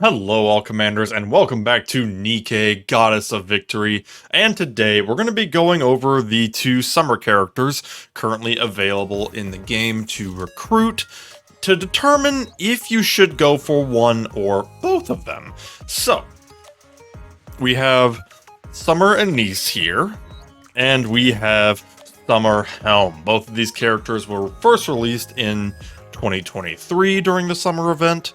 Hello, all commanders, and welcome back to Nikke, Goddess of Victory. And today we're going to be going over the two summer characters currently available in the game to recruit to determine if you should go for one or both of them. So, we have Summer Annise here, and we have Summer Helm. Both of these characters were first released in 2023 during the summer event,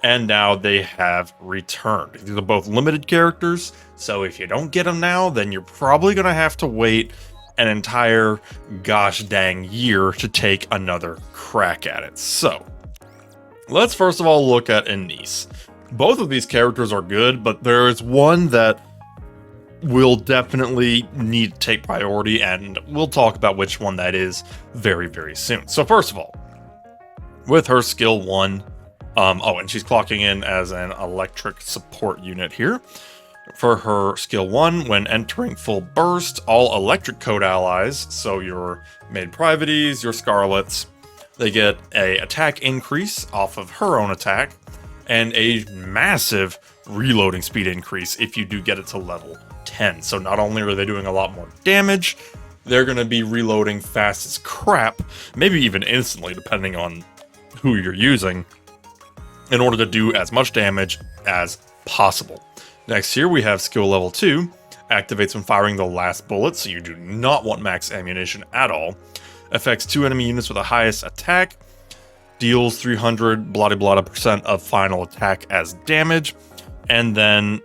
and now they have returned. These are both limited characters, so if you don't get them now, then you're probably going to have to wait an entire gosh dang year to take another crack at it. So, let's first of all look at Annise. Both of these characters are good, but there is one that will definitely need to take priority, and we'll talk about which one that is very, very soon. So first of all, with her skill 1, and she's clocking in as an electric support unit here. For her skill 1, when entering full burst, all electric code allies, so your Made Privatees, your Scarlets, they get a attack increase off of her own attack, and a massive reloading speed increase if you do get it to level 10. So not only are they doing a lot more damage, they're going to be reloading fast as crap, maybe even instantly depending on who you're using, in order to do as much damage as possible. Next here we have skill level 2, activates when firing the last bullet, so you do not want max ammunition at all. Affects 2 enemy units with the highest attack, deals 300 % of final attack as damage, and then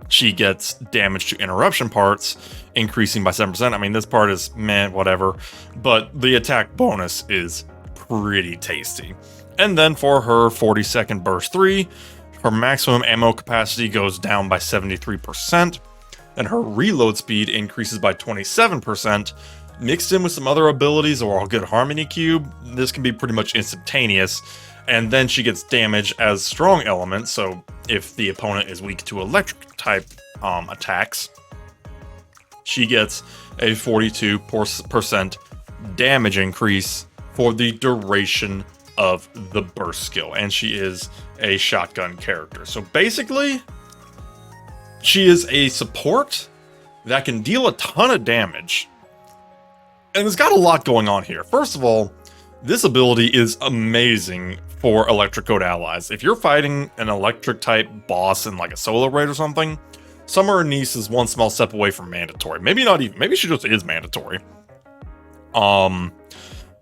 she gets damage to interruption parts, increasing by 7%. I mean, this part is meh, whatever, but the attack bonus is pretty tasty. And then for her 40-second burst 3, her maximum ammo capacity goes down by 73%, and her reload speed increases by 27%. Mixed in with some other abilities or a good harmony cube, this can be pretty much instantaneous. And then she gets damage as strong element, so if the opponent is weak to electric type attacks, she gets a 42% damage increase for the duration of the burst skill, and she is a shotgun character. So basically, she is a support that can deal a ton of damage, and it's got a lot going on here. First of all, this ability is amazing for electric code allies. If you're fighting an electric type boss in like a solo raid or something, Summer Annise is one small step away from mandatory. Maybe not even, maybe she just is mandatory.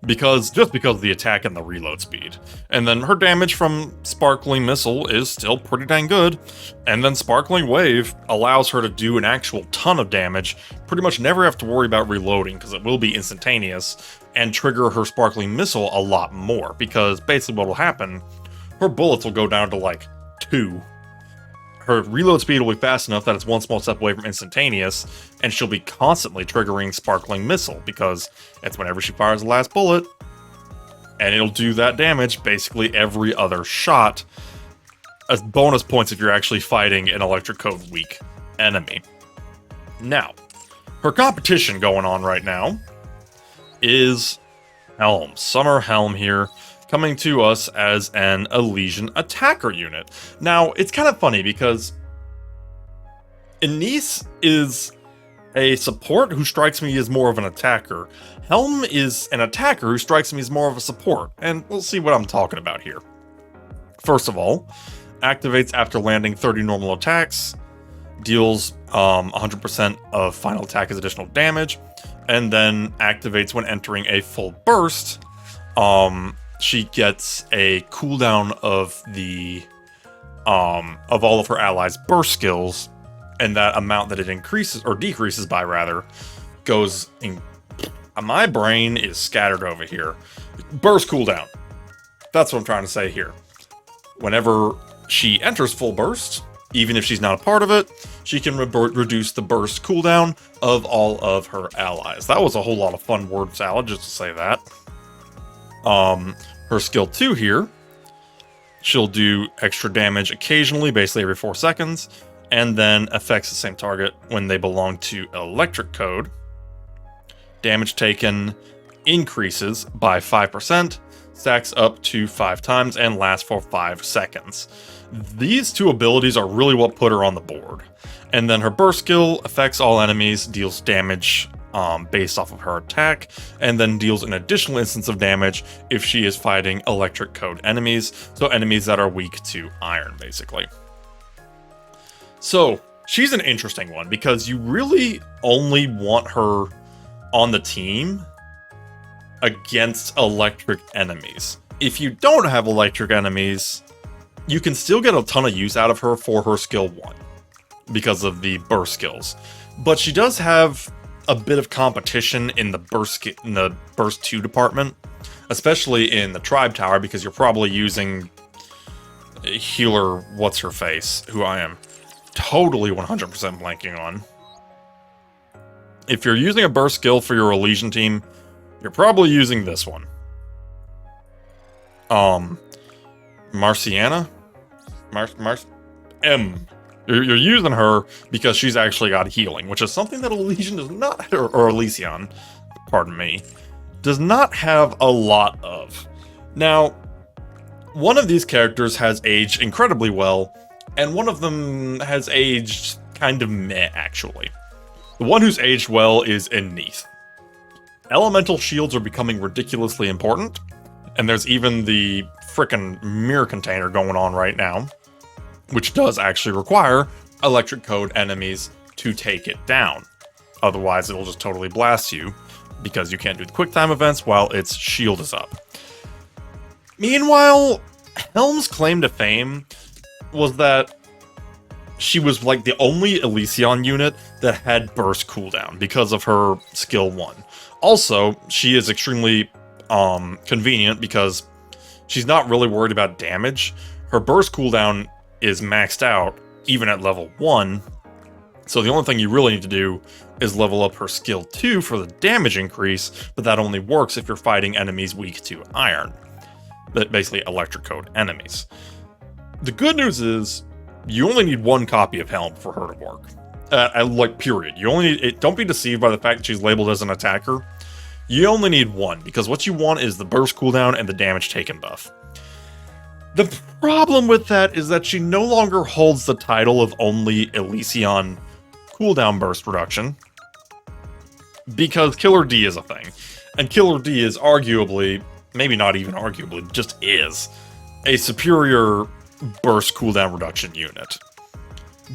Because of the attack and the reload speed. And then her damage from Sparkling Missile is still pretty dang good. And then Sparkling Wave allows her to do an actual ton of damage, pretty much never have to worry about reloading because it will be instantaneous, and trigger her Sparkling Missile a lot more, because basically what will happen, her bullets will go down to like 2. Her reload speed will be fast enough that it's one small step away from instantaneous, and she'll be constantly triggering Sparkling Missile, because it's whenever she fires the last bullet, and it'll do that damage basically every other shot, as bonus points if you're actually fighting an electric code weak enemy. Now, her competition going on right now is Helm. Summer Helm here, coming to us as an Elysian attacker unit. Now, it's kind of funny because Annise is a support who strikes me as more of an attacker. Helm is an attacker who strikes me as more of a support, and we'll see what I'm talking about here. First of all, activates after landing 30 normal attacks, deals 100% of final attack as additional damage, and then activates when entering a full burst. She gets a cooldown of the of all of her allies' burst skills, and that amount that it increases or decreases by rather goes in. My brain is scattered over here. Burst cooldown. That's what I'm trying to say here. Whenever she enters full burst, even if she's not a part of it, she can reduce the burst cooldown of all of her allies. That was a whole lot of fun word salad, just to say that. Her skill 2 here, she'll do extra damage occasionally, basically every 4 seconds, and then affects the same target when they belong to electric code. Damage taken increases by 5%, stacks up to 5 times and lasts for 5 seconds. These two abilities are really what put her on the board. And then her burst skill affects all enemies, deals damage based off of her attack, and then deals an additional instance of damage if she is fighting electric code enemies, so enemies that are weak to iron, basically. So, she's an interesting one, because you really only want her on the team against electric enemies. If you don't have electric enemies, you can still get a ton of use out of her for her skill 1, because of the burst skills. But she does have a bit of competition in the burst 2 department, especially in the tribe tower, because you're probably using healer what's her face, who I am totally 100% blanking on. If you're using a burst skill for your Elysian team, you're probably using this one. Marciana? You're using her because she's actually got healing, which is something that Elysian does not, or Elysian, pardon me, does not have a lot of. Now, one of these characters has aged incredibly well, and one of them has aged kind of meh, actually. The one who's aged well is Annise. Elemental shields are becoming ridiculously important, and there's even the frickin' mirror container going on right now, which does actually require electric code enemies to take it down. Otherwise, it'll just totally blast you, because you can't do the quick time events while its shield is up. Meanwhile, Helm's claim to fame was that she was like the only Elysian unit that had burst cooldown because of her skill 1. Also, she is extremely convenient because she's not really worried about damage. Her burst cooldown is maxed out even at level 1, so the only thing you really need to do is level up her skill 2 for the damage increase, but that only works if you're fighting enemies weak to iron. But basically electric code enemies. The good news is, you only need 1 copy of Helm for her to work. Like, period. You only need, don't be deceived by the fact that she's labeled as an attacker. You only need 1, because what you want is the burst cooldown and the damage taken buff. The problem with that is that she no longer holds the title of only Elysian cooldown burst reduction, because Killer D is a thing. And Killer D is arguably, maybe not even arguably, just is, a superior burst cooldown reduction unit.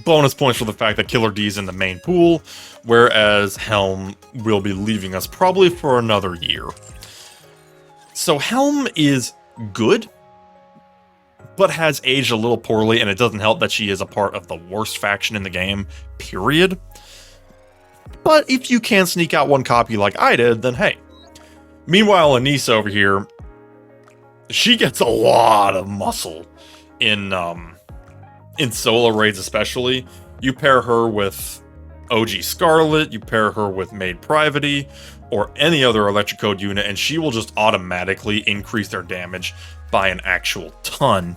Bonus points for the fact that Killer D is in the main pool, whereas Helm will be leaving us probably for another year. So Helm is good, but has aged a little poorly, and it doesn't help that she is a part of the worst faction in the game, period. But if you can sneak out 1 copy like I did, then hey. Meanwhile, Annise over here, she gets a lot of muscle in solo raids especially. You pair her with OG Scarlet, you pair her with Maid Privity, or any other electric code unit, and she will just automatically increase their damage by an actual ton.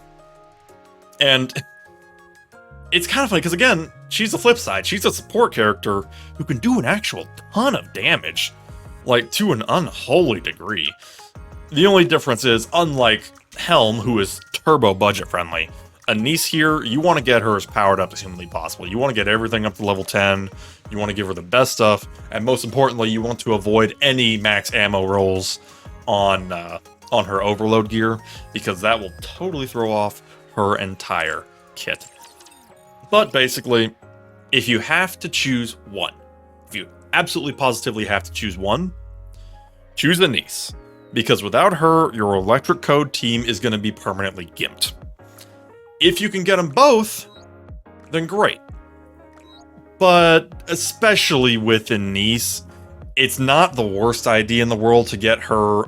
And it's kind of funny, because again, she's the flip side. She's a support character who can do an actual ton of damage, like to an unholy degree. The only difference is, unlike Helm, who is turbo budget friendly, Annise here, you want to get her as powered up as humanly possible. You want to get everything up to level 10, you want to give her the best stuff, and most importantly, you want to avoid any max ammo rolls on her overload gear, because that will totally throw off her entire kit. But basically, if you have to choose one, if you absolutely positively have to choose one, choose Annise. Because without her, your electric code team is going to be permanently gimped. If you can get them both, then great. But especially with Annise, it's not the worst idea in the world to get her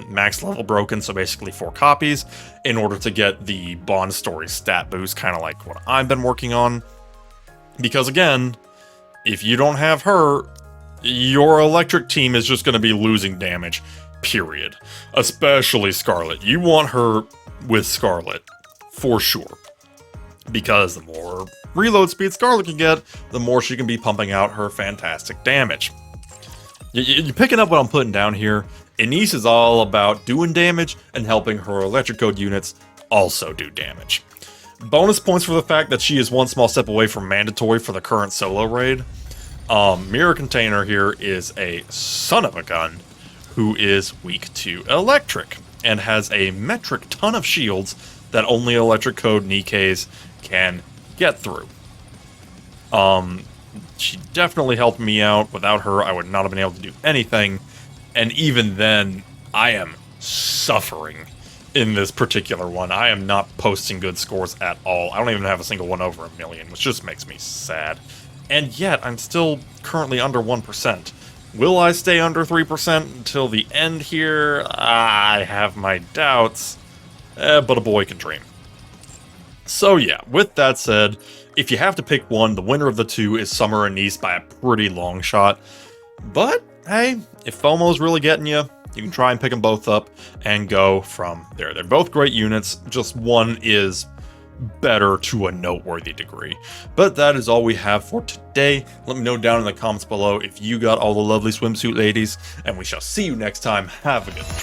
max level broken, so basically 4 copies, in order to get the Bond Story stat boost, kind of like what I've been working on. Because again, if you don't have her, your electric team is just going to be losing damage, period. Especially Scarlet. You want her with Scarlet, for sure. Because the more reload speed Scarlet can get, the more she can be pumping out her fantastic damage. You picking up what I'm putting down here? Annise is all about doing damage and helping her electric code units also do damage. Bonus points for the fact that she is one small step away from mandatory for the current solo raid. Mirror Container here is a son of a gun who is weak to electric and has a metric ton of shields that only electric code Nikkes can get through. She definitely helped me out. Without her, I would not have been able to do anything. And even then, I am suffering in this particular one. I am not posting good scores at all. I don't even have a single one over 1,000,000, which just makes me sad. And yet, I'm still currently under 1%. Will I stay under 3% until the end here? I have my doubts, but a boy can dream. So yeah, with that said, if you have to pick one, the winner of the two is Summer Annise by a pretty long shot. But, hey, if FOMO's really getting you, you can try and pick them both up and go from there. They're both great units, just one is better to a noteworthy degree. But that is all we have for today. Let me know down in the comments below if you got all the lovely swimsuit ladies, and we shall see you next time. Have a good one.